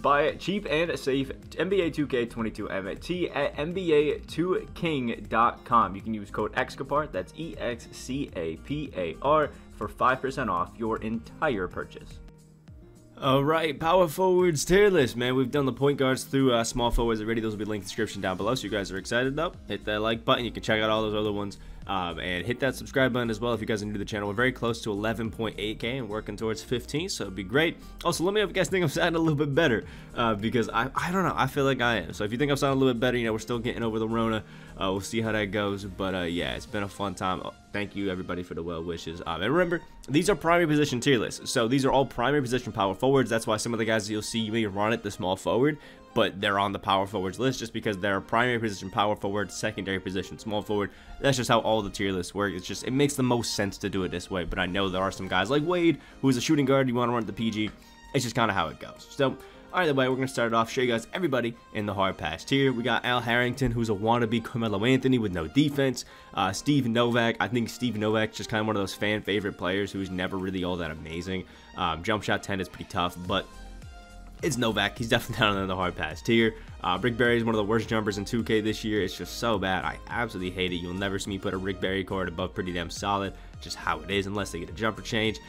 Buy cheap and safe NBA 2K22 MT at NBA2King.com. You can use code EXCAPAR, that's EXCAPAR, for 5% off your entire purchase. Alright, power forwards tier list, man. We've done the point guards through small forwards already. Those will be linked in the description down below, so you guys are excited though. Hit that like button. You can check out all those other ones. And hit that subscribe button as well if you guys are new to the channel. We're very close to 11.8k and working towards 15, so it'd be great. Also, let me know if you guys think I'm sounding a little bit better, because I don't know, I feel like I am. So if you think I'm sounding a little bit better, you know, we're still getting over the Rona. We'll see how that goes, but yeah, it's been a fun time. Thank you everybody for the well wishes. And remember, these are primary position tier lists, so these are all primary position power forwards. That's why some of the guys you'll see, you may run at the small forward, but they're on the power forwards list just because they're primary position power forward, secondary position small forward. That's just how all the tier lists work. It's just, it makes the most sense to do it this way. But I know there are some guys like Wade, who is a shooting guard, you want to run at the PG. It's just kind of how it goes. So either way, we're going to start it off, show you guys everybody in the hard pass tier. We got Al Harrington, who's a wannabe Carmelo Anthony with no defense. Steve Novak, I think Steve Novak's just kind of one of those fan favorite players who's never really all that amazing. Jump shot 10 is pretty tough, but it's Novak. He's definitely down in the hard pass tier. Rick Barry is one of the worst jumpers in 2K this year. It's just so bad. I absolutely hate it. You'll never see me put a Rick Barry card above pretty damn solid. Just how it is, unless they get a jumper change.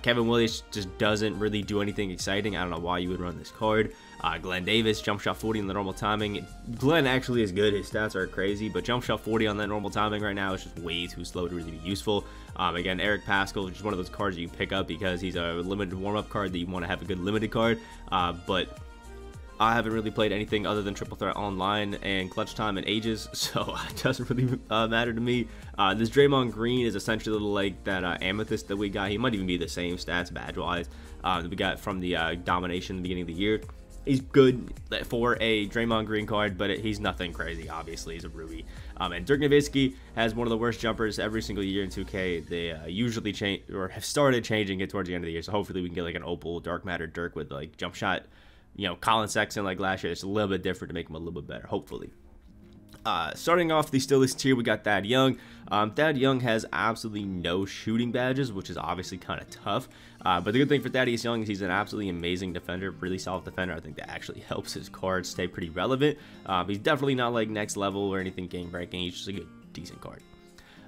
Kevin Willis just doesn't really do anything exciting. I don't know why you would run this card. Glenn Davis, jump shot 40 in the normal timing. Glenn actually is good. His stats are crazy, but jump shot 40 on that normal timing right now is just way too slow to really be useful. Again, Eric Paschall, which is one of those cards you can pick up because he's a limited warm-up card that you want to have a good limited card. But I haven't really played anything other than Triple Threat Online and Clutch Time in ages, so it doesn't really matter to me. This Draymond Green is essentially like that Amethyst that we got. He might even be the same stats badge-wise that we got from the Domination at the beginning of the year. He's good for a Draymond Green card, but he's nothing crazy. Obviously, he's a Ruby. And Dirk Nowitzki has one of the worst jumpers every single year in 2K. They usually change or have started changing it towards the end of the year, so hopefully we can get like an Opal Dark Matter Dirk with like jump shot, you know, Colin Sexton like last year. It's a little bit different to make him a little bit better, hopefully. Starting off the still list tier, we got Thad Young. Thad Young has absolutely no shooting badges, which is obviously kind of tough. But the good thing for Thaddeus Young is he's an absolutely amazing defender, really solid defender. I think that actually helps his card stay pretty relevant. He's definitely not like next level or anything game breaking. He's just a good, decent card.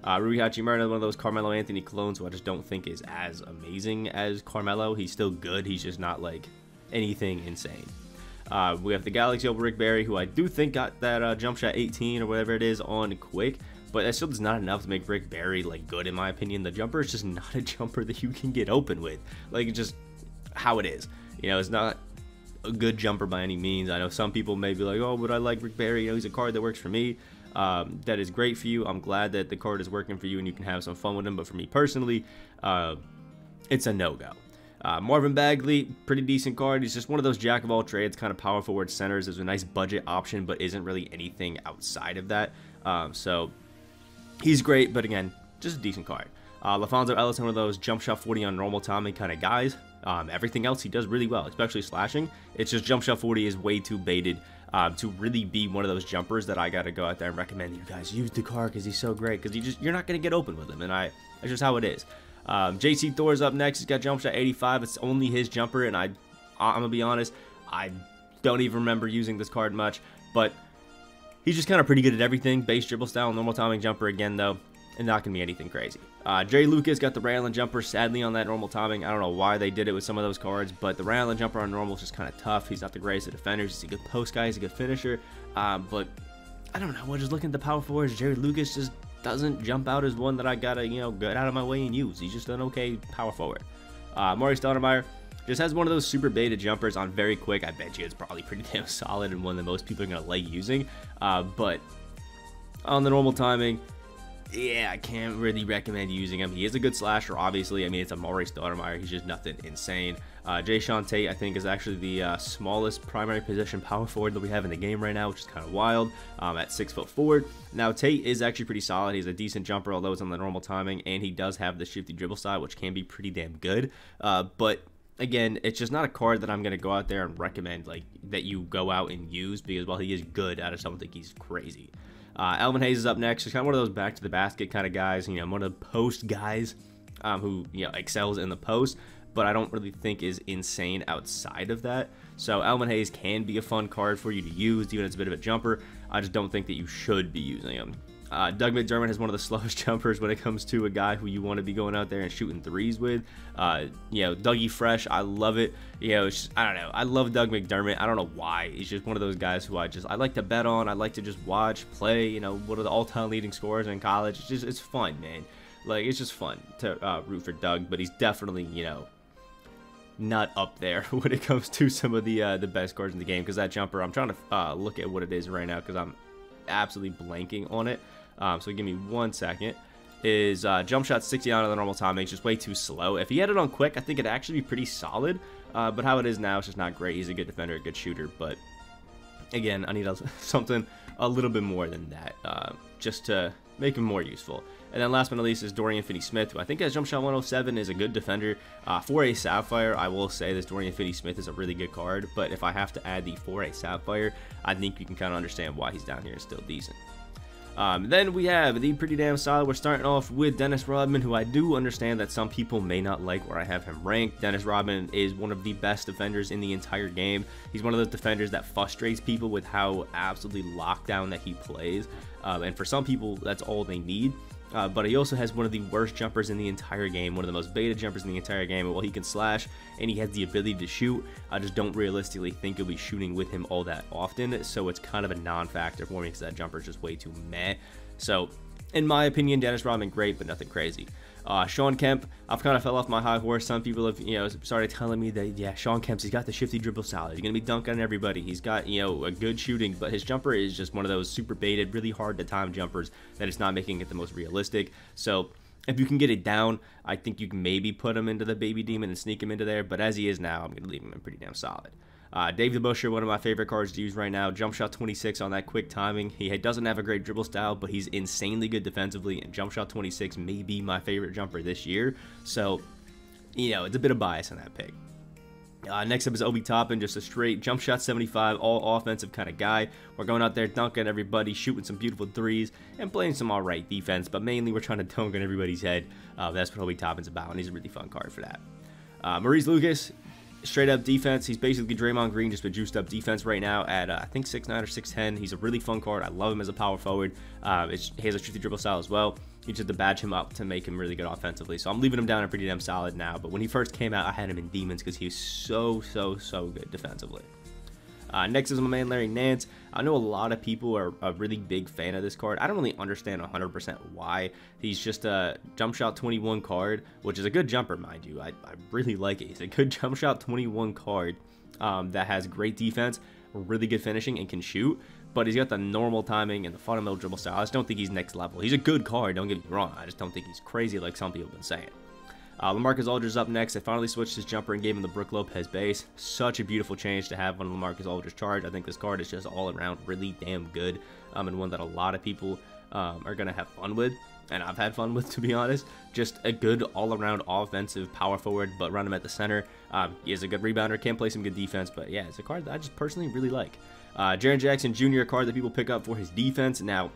Rui Hachimura is one of those Carmelo Anthony clones who I just don't think is as amazing as Carmelo. He's still good. He's just not like anything insane. We have the Galaxy over Rick Barry, who I do think got that jump shot 18 or whatever it is on quick, but that still is not enough to make Rick Barry like good in my opinion. The jumper is just not a jumper that you can get open with. Like, it's just how it is. You know, it's not a good jumper by any means. I know some people may be like, oh, but I like Rick Barry. You know, he's a card that works for me. That is great for you. I'm glad that the card is working for you and you can have some fun with him. But for me personally, it's a no-go. Marvin Bagley, pretty decent card. He's just one of those jack of all trades kind of power forward centers. There's a nice budget option, but isn't really anything outside of that. So he's great, but again, just a decent card. LaFonso Ellis, one of those jump shot 40 on normal timing kind of guys. Everything else he does really well, especially slashing. It's just jump shot 40 is way too baited to really be one of those jumpers that I got to go out there and recommend you guys use the card because he's so great, because you're not going to get open with him, and that's just how it is. JC Thor's up next. He's got jump shot 85. It's only his jumper, and I'm gonna be honest, I don't even remember using this card much, but he's just kind of pretty good at everything. Base dribble style, normal timing jumper again though, and not gonna be anything crazy. Jerry Lucas got the Ray Allen jumper, sadly on that normal timing. I don't know why they did it with some of those cards, but the Ray Allen jumper on normal is just kind of tough. He's not the greatest of defenders. He's a good post guy. He's a good finisher, but I don't know. We're just looking at the power forwards. Jerry Lucas just doesn't jump out as one that I gotta, you know, get out of my way and use. He's just an okay power forward. Maury Stoudemire just has one of those super beta jumpers on very quick. I bet you it's probably pretty damn solid and one that most people are gonna like using. But on the normal timing, yeah, I can't really recommend using him. He is a good slasher, obviously. I mean, it's a Maury Stoudemire. He's just nothing insane. Jae'Sean Tate, I think, is actually the smallest primary position power forward that we have in the game right now, which is kind of wild, at 6'4". Now, Tate is actually pretty solid. He's a decent jumper, although it's on the normal timing, and he does have the shifty dribble style, which can be pretty damn good. But again, it's just not a card that I'm going to go out there and recommend like that you go out and use, because while he is good, I just don't think he's crazy. Elvin Hayes is up next. He's kind of one of those back to the basket kind of guys, you know, one of the post guys who, you know, excels in the post, but I don't really think is insane outside of that. So Elman Hayes can be a fun card for you to use, even if it's a bit of a jumper. I just don't think that you should be using him. Doug McDermott has one of the slowest jumpers when it comes to a guy who you want to be going out there and shooting threes with. You know, Dougie Fresh, I love it. You know, it's just, I don't know. I love Doug McDermott. I don't know why. He's just one of those guys who I like to bet on. I like to just watch, play. You know, one of the all-time leading scorers in college. It's fun, man. Like, it's just fun to root for Doug, but he's definitely, you know, not up there when it comes to some of the best cards in the game. Because that jumper, I'm trying to look at what it is right now because I'm absolutely blanking on it. So give me 1 second. Is jump shot 69 on the normal timing. It's just way too slow. If he had it on quick, I think it'd actually be pretty solid. But how it is now, it's just not great. He's a good defender, a good shooter. But again, I need something a little bit more than that, just to make him more useful. And then last but not least is Dorian Finney-Smith, who I think has jump shot 107, is a good defender. For a Sapphire, I will say this Dorian Finney-Smith is a really good card. But if I have to add the 4A Sapphire, I think you can kind of understand why he's down here and still decent. Then we have the pretty damn solid. We're starting off with Dennis Rodman, who I do understand that some people may not like where I have him ranked. Dennis Rodman is one of the best defenders in the entire game. He's one of those defenders that frustrates people with how absolutely locked down that he plays. And for some people, that's all they need. But he also has one of the worst jumpers in the entire game, one of the most beta jumpers in the entire game. And while he can slash and he has the ability to shoot, I just don't realistically think you'll be shooting with him all that often. So it's kind of a non-factor for me because that jumper is just way too meh. So in my opinion, Dennis Rodman, great, but nothing crazy. Shawn Kemp, I've kind of fell off my high horse. Some people have, you know, started telling me that, yeah, Shawn Kemp's, he's got the shifty dribble style. He's going to be dunking on everybody. He's got, you know, a good shooting, but his jumper is just one of those super baited, really hard to time jumpers that it's not making it the most realistic. So if you can get it down, I think you can maybe put him into the Baby Demon and sneak him into there. But as he is now, I'm going to leave him in pretty damn solid. Dave DeBusschere, one of my favorite cards to use right now. Jump shot 26 on that quick timing. He doesn't have a great dribble style, but he's insanely good defensively, and jump shot 26 may be my favorite jumper this year. So, you know, it's a bit of bias on that pick. Next up is Obi Toppin, just a straight jump shot 75, all offensive kind of guy. We're going out there dunking everybody, shooting some beautiful threes, and playing some alright defense, but mainly we're trying to dunk on everybody's head. That's what Obi Toppin's about, and he's a really fun card for that. Maurice Lucas, straight up defense. He's basically Draymond Green, just with juiced up defense right now at I think 6'9 or 6'10. He's a really fun card. I love him as a power forward. He has a shifty dribble style as well. You just have to badge him up to make him really good offensively. So I'm leaving him down a pretty damn solid now. But when he first came out, I had him in Demons because he was so good defensively. Next is my man Larry Nance. I know a lot of people are a really big fan of this card. I don't really understand 100% why. He's just a jump shot 21 card, which is a good jumper, mind you. I really like it. He's a good jump shot 21 card that has great defense, really good finishing, and can shoot. But he's got the normal timing and the fundamental dribble style. I just don't think he's next level. He's a good card, don't get me wrong. I just don't think he's crazy like some people have been saying. LaMarcus Aldridge up next. I finally switched his jumper and gave him the Brook Lopez base. Such a beautiful change to have on LaMarcus Aldridge charge. I think this card is just all around really damn good, and one that a lot of people are going to have fun with, and I've had fun with, to be honest. Just a good all-around offensive power forward, but run him at the center. He is a good rebounder, can play some good defense, but yeah, it's a card that I just personally really like. Jaren Jackson Jr., a card that people pick up for his defense. Now,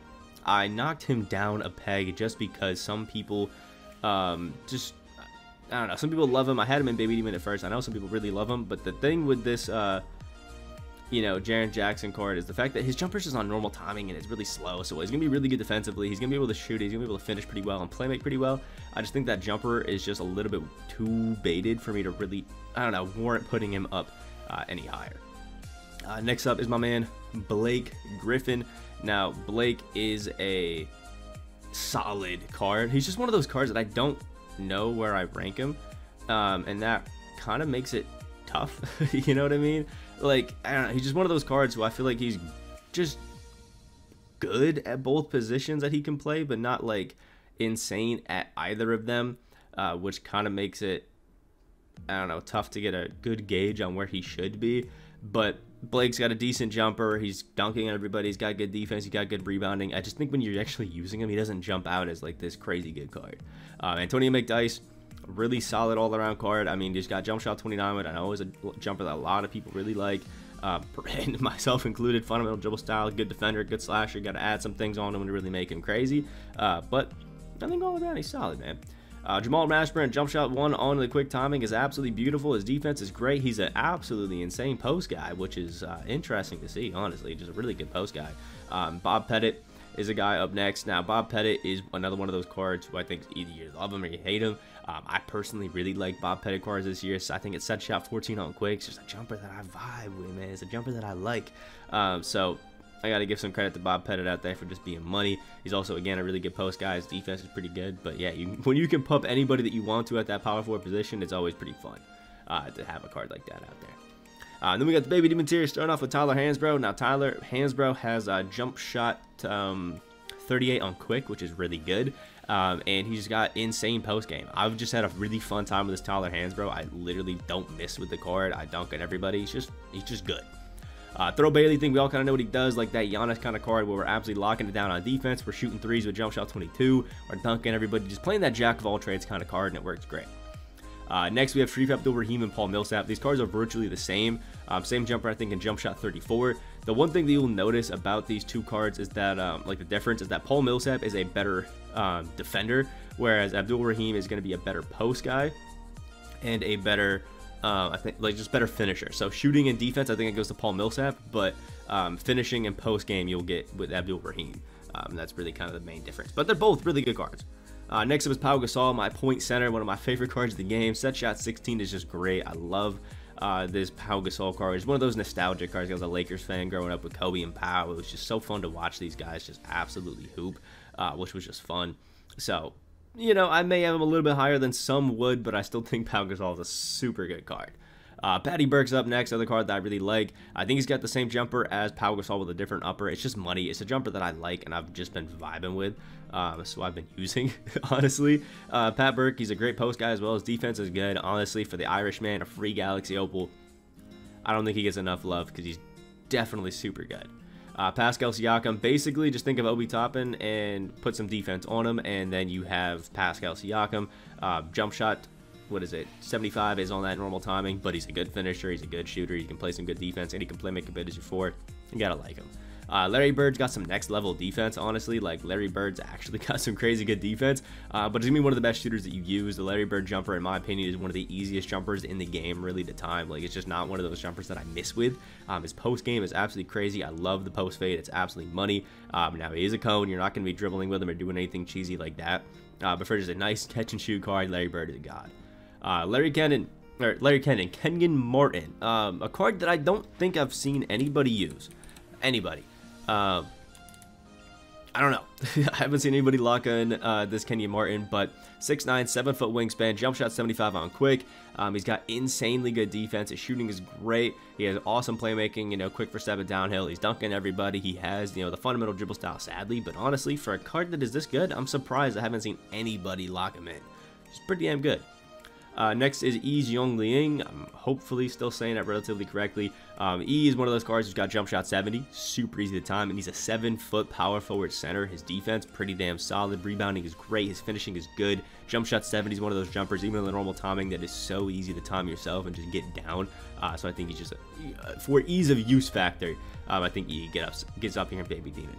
I knocked him down a peg just because some people I don't know, some people love him. I had him in Baby Demon at first. I know some people really love him, but the thing with this, you know, Jaren Jackson card is the fact that his jumper's just on normal timing and it's really slow. So he's going to be really good defensively. He's going to be able to shoot. He's going to be able to finish pretty well and play make pretty well. I just think that jumper is just a little bit too baited for me to really, I don't know, warrant putting him up any higher. Next up is my man Blake Griffin. Now, Blake is a solid card. He's just one of those cards that I don't know where I rank him, and that kind of makes it tough. You know what I mean? Like, I don't know, he's just one of those cards who I feel like he's just good at both positions that he can play, but not like insane at either of them, which kind of makes it, I don't know, tough to get a good gauge on where he should be. But Blake's got a decent jumper. He's dunking on everybody. He's got good defense. He's got good rebounding. I just think when you're actually using him, he doesn't jump out as like this crazy good card. Antonio McDyess, really solid all-around card. I mean, he's got jump shot 29, which I know is a jumper that a lot of people really like, and myself included. Fundamental dribble style, good defender, good slasher. Got to add some things on him to really make him crazy. But I think all around he's solid, man. Jamal Mashburn, jump shot 1 on the quick timing is absolutely beautiful. His defense is great. He's an absolutely insane post guy, which is interesting to see, honestly. Just a really good post guy. Bob Pettit is a guy up next. Now, Bob Pettit is another one of those cards who I think either you love him or you hate him. I personally really like Bob Pettit cards this year. So I think it's set shot 14 on quick. It's just a jumper that I vibe with, man. It's a jumper that I like. So I got to give some credit to Bob Pettit out there for just being money. He's also, again, a really good post guy. His defense is pretty good. But yeah, when you can pump anybody that you want to at that power forward position, it's always pretty fun to have a card like that out there. And then we got the Baby Demon tier, starting off with Tyler Hansbrough. Now, Tyler Hansbrough has a jump shot 38 on quick, which is really good. And he's got insane post game. I've just had a really fun time with this Tyler Hansbrough. I literally don't miss with the card. I dunk on everybody. He's just good. Throw Bailey thing, we all kind of know what he does, like that Giannis kind of card where we're absolutely locking it down on defense. We're shooting threes with jump shot 22. We're dunking everybody, just playing that jack of all trades kind of card, and it works great. Next, we have Sharif Abdul-Rahim and Paul Millsap. These cards are virtually the same. Same jumper, I think, in jump shot 34. The one thing that you'll notice about these two cards is that, like, the difference is that Paul Millsap is a better defender, whereas Abdul-Rahim is going to be a better post guy and a better, I think, like, just better finisher. So shooting and defense, I think it goes to Paul Millsap, but finishing and post game you'll get with Abdul-Rahim. That's really kind of the main difference. But they're both really good cards. Next up is Pau Gasol, my point center, one of my favorite cards of the game. Set shot 16 is just great. I love this Pau Gasol card. It's one of those nostalgic cards. I was a Lakers fan growing up with Kobe and Pau. It was just so fun to watch these guys just absolutely hoop, which was just fun. So, you know, I may have him a little bit higher than some would, but I still think Pau Gasol is a super good card. Patty Burke's up next, other card that I really like. I think he's got the same jumper as Pau Gasol with a different upper. It's just money. It's a jumper that I like and I've just been vibing with, so I've been using, honestly. Pat Burke, he's a great post guy as well. His defense is good. Honestly, for the Irishman, a free Galaxy Opal, I don't think he gets enough love because he's definitely super good. Pascal Siakam, basically just think of Obi Toppin and put some defense on him, and then you have Pascal Siakam. Jump shot, what is it, 75 is on that normal timing, but he's a good finisher, he's a good shooter, he can play some good defense, and he can play make a bit as your forward. You gotta like him. Larry Bird's got some next level defense, honestly. Like, Larry Bird's actually got some crazy good defense, but it's gonna be one of the best shooters that you use. The Larry Bird jumper, in my opinion, is one of the easiest jumpers in the game, really, to time. Like, it's just not one of those jumpers that I miss with. His post game is absolutely crazy. I love the post fade. It's absolutely money. Now, he is a cone. You're not gonna be dribbling with him or doing anything cheesy like that, but for just a nice catch and shoot card, Larry Bird is a god. Kenyon Martin, a card that I don't think I've seen anybody use. I don't know. I haven't seen anybody lock in this Kenyon Martin, but 6'9", 7-foot wingspan, jump shot 75 on quick. He's got insanely good defense. His shooting is great. He has awesome playmaking, you know, quick for 7 downhill. He's dunking everybody. He has, you know, the fundamental dribble style, sadly, but honestly, for a card that is this good, I'm surprised I haven't seen anybody lock him in. He's pretty damn good. Next is Yi Zhongliang. I'm hopefully still saying that relatively correctly. E is one of those cards who's got jump shot 70, super easy to time, and he's a 7-foot power forward center. His defense, pretty damn solid. Rebounding is great. His finishing is good. Jump shot 70 is one of those jumpers, even in the normal timing, that is so easy to time yourself and just get down. So I think he's just, for ease of use factor, I think he gets up here in Baby Demon.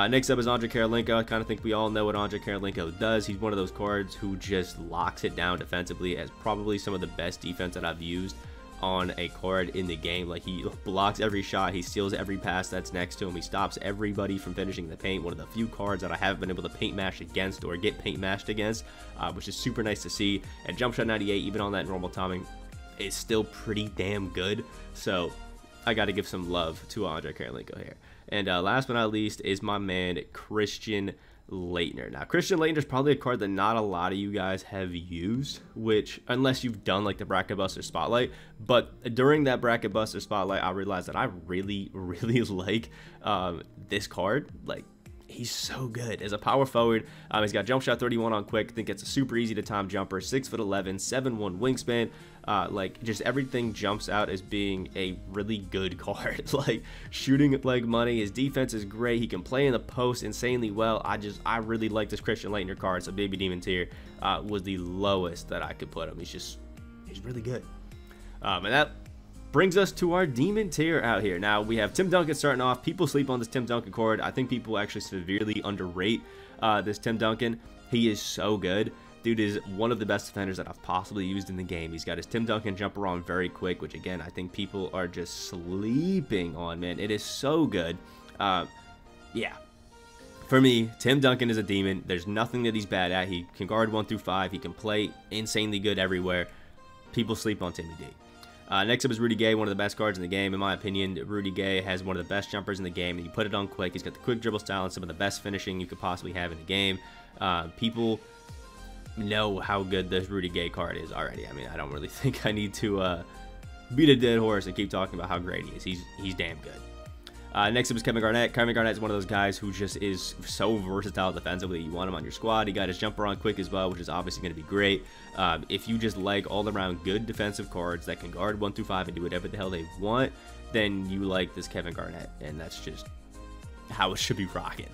Next up is Andre Karolinko. I kind of think we all know what Andre Karolinko does. He's one of those cards who just locks it down defensively, as probably some of the best defense that I've used on a card in the game. Like, he blocks every shot, he steals every pass that's next to him, he stops everybody from finishing the paint. One of the few cards that I haven't been able to paint mash against or get paint mashed against, which is super nice to see. And jump shot 98, even on that normal timing, is still pretty damn good. So I got to give some love to Andre Karolinko here. And last but not least is my man Christian Laettner. Now, Christian Laettner is probably a card that not a lot of you guys have used, which, unless you've done like the Bracket Buster Spotlight. But during that Bracket Buster Spotlight, I realized that I really, really like this card. Like, he's so good as a power forward. He's got jump shot 31 on quick. I think it's a super easy to time jumper. 6'11", 7'1" wingspan. Like, just everything jumps out as being a really good card. Like, shooting like money. His defense is great. He can play in the post insanely well. I really like this Christian Laettner card. So Baby Demon tier was the lowest that I could put him. He's really good. And that brings us to our Demon tier out here. Now, we have Tim Duncan starting off. People sleep on this Tim Duncan card. I think people actually severely underrate this Tim Duncan. He is so good. Dude is one of the best defenders that I've possibly used in the game. He's got his Tim Duncan jumper on very quick, which again, I think people are just sleeping on, man. It is so good. Yeah. For me, Tim Duncan is a demon. There's nothing that he's bad at. He can guard 1 through 5. He can play insanely good everywhere. People sleep on Timmy D. Next up is Rudy Gay, one of the best guards in the game. In my opinion, Rudy Gay has one of the best jumpers in the game. You put it on quick. He's got the quick dribble style and some of the best finishing you could possibly have in the game. People know how good this Rudy Gay card is already. I mean, I don't really think I need to beat a dead horse and keep talking about how great he is. He's damn good. Next up is Kevin Garnett. Kevin Garnett is one of those guys who just is so versatile defensively. You want him on your squad. He got his jumper on quick as well, which is obviously going to be great. If you just like all-around good defensive cards that can guard 1 through 5 and do whatever the hell they want, then you like this Kevin Garnett, and that's just how it should be rocking.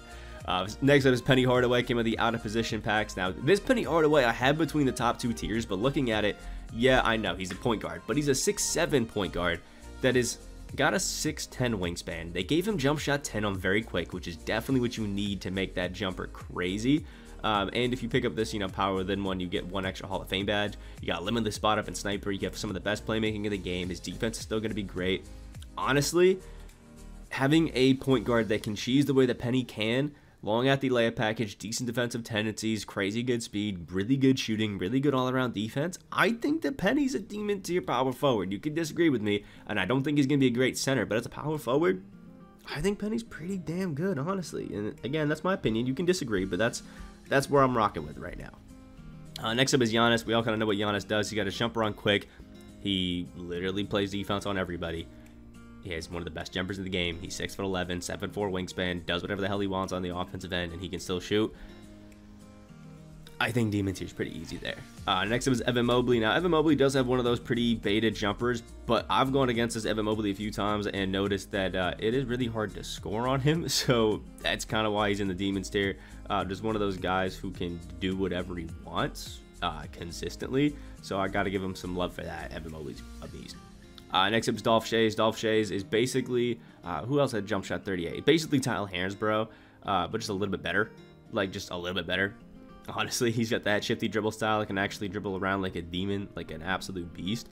Next up is Penny Hardaway. Came with the out-of-position packs. Now, this Penny Hardaway I have between the top 2 tiers, but looking at it, yeah, I know he's a point guard, but he's a 6'7" point guard that is got a 6'10" wingspan. They gave him jump shot 10 on very quick, which is definitely what you need to make that jumper crazy. And if you pick up this, power within one, you get 1 extra Hall of Fame badge. You got limitless spot up and sniper. You have some of the best playmaking in the game. His defense is still going to be great. Honestly, having a point guard that can cheese the way that Penny can, long at the layup package, decent defensive tendencies, crazy good speed, really good shooting, really good all-around defense, I think that Penny's a demon tier power forward. You can disagree with me, and I don't think he's going to be a great center, but as a power forward, I think Penny's pretty damn good, honestly. And again, that's my opinion. You can disagree, but that's where I'm rocking with right now. Next up is Giannis. We all kind of know what Giannis does. He got his jumper on quick. He literally plays defense on everybody. He has one of the best jumpers in the game. He's 6'11", 7'4" wingspan, does whatever the hell he wants on the offensive end, and he can still shoot. I think Demon Tier is pretty easy there. Next up is Evan Mobley. Now, Evan Mobley does have one of those pretty baited jumpers, but I've gone against this Evan Mobley a few times and noticed that it is really hard to score on him, so that's kind of why he's in the Demons tier. Just one of those guys who can do whatever he wants consistently, so I got to give him some love for that. Evan Mobley's a beast. Next up is Dolph Schayes. Dolph Schayes is basically, who else had jump shot 38? Basically Tyler Hansbrough, but just a little bit better. Like, just a little bit better. Honestly, he's got that shifty dribble style. That can actually dribble around like a demon, like an absolute beast.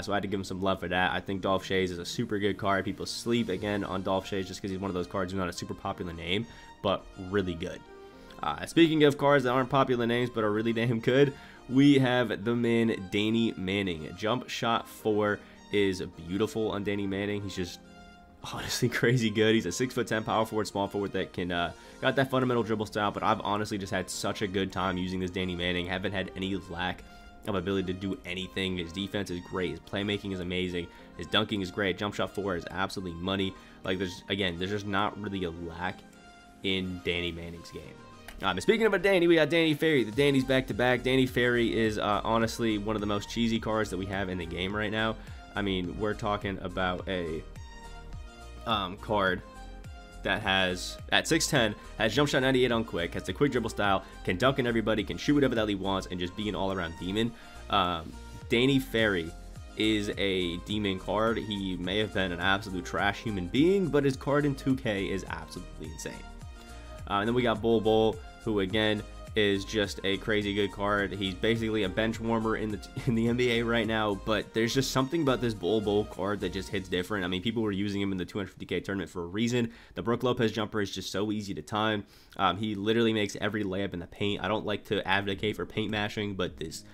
So I had to give him some love for that. I think Dolph Schayes is a super good card. People sleep, again, on Dolph Schayes just because he's one of those cards who's not a super popular name, but really good. Speaking of cards that aren't popular names but are really damn good, we have the man Danny Manning. Jump shot 4 is beautiful on Danny Manning. He's just honestly crazy good. He's a 6'10" power forward, small forward that can got that fundamental dribble style, but I've honestly just had such a good time using this Danny Manning. Haven't had any lack of ability to do anything. His defense is great. His playmaking is amazing. His dunking is great. Jump shot 4 is absolutely money. Like, there's just not really a lack in Danny Manning's game. And speaking about Danny, we got Danny Ferry. The Danny's back-to-back. Danny Ferry is honestly one of the most cheesy cards that we have in the game right now. I mean, we're talking about a card that has, at 6'10", has jump shot 98 on quick, has the quick dribble style, can dunk on everybody, can shoot whatever the hell he wants, and just be an all-around demon. Danny Ferry is a demon card. He may have been an absolute trash human being, but his card in 2K is absolutely insane. And then we got Bol Bol, who again is just a crazy good card. He's basically a bench warmer in the NBA right now, but there's just something about this Bol Bol card that just hits different. I mean, people were using him in the 250K tournament for a reason. The Brook Lopez jumper is just so easy to time. He literally makes every layup in the paint. I don't like to advocate for paint mashing, but this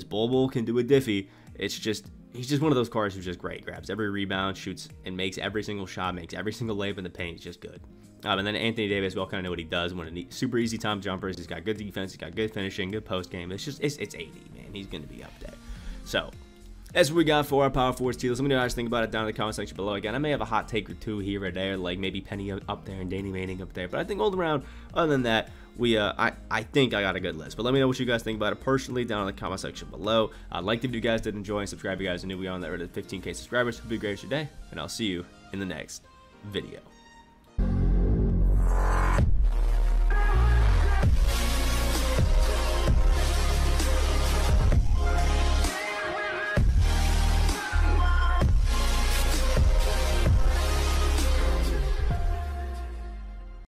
Bol Bol can do a diffy. It's just, he's just one of those cards who's just great. Grabs every rebound, shoots, and makes every single shot, makes every single layup in the paint. He's just good. And then Anthony Davis, we all kind of know what he does. One of the super easy time jumpers. He's got good defense. He's got good finishing, good post game. It's 80, man. He's going to be up there. So that's what we got for our power forwards tier. Let me know how you guys think about it down in the comment section below. Again, I may have a hot take or two here or there, like maybe Penny up there and Danny Manning up there. But I think all around, other than that, I think I got a good list. But let me know what you guys think about it personally down in the comment section below. I'd like if you guys did enjoy, and subscribe if you guys are new. We are on that road to 15K subscribers. Hope you have a great day, and I'll see you in the next video.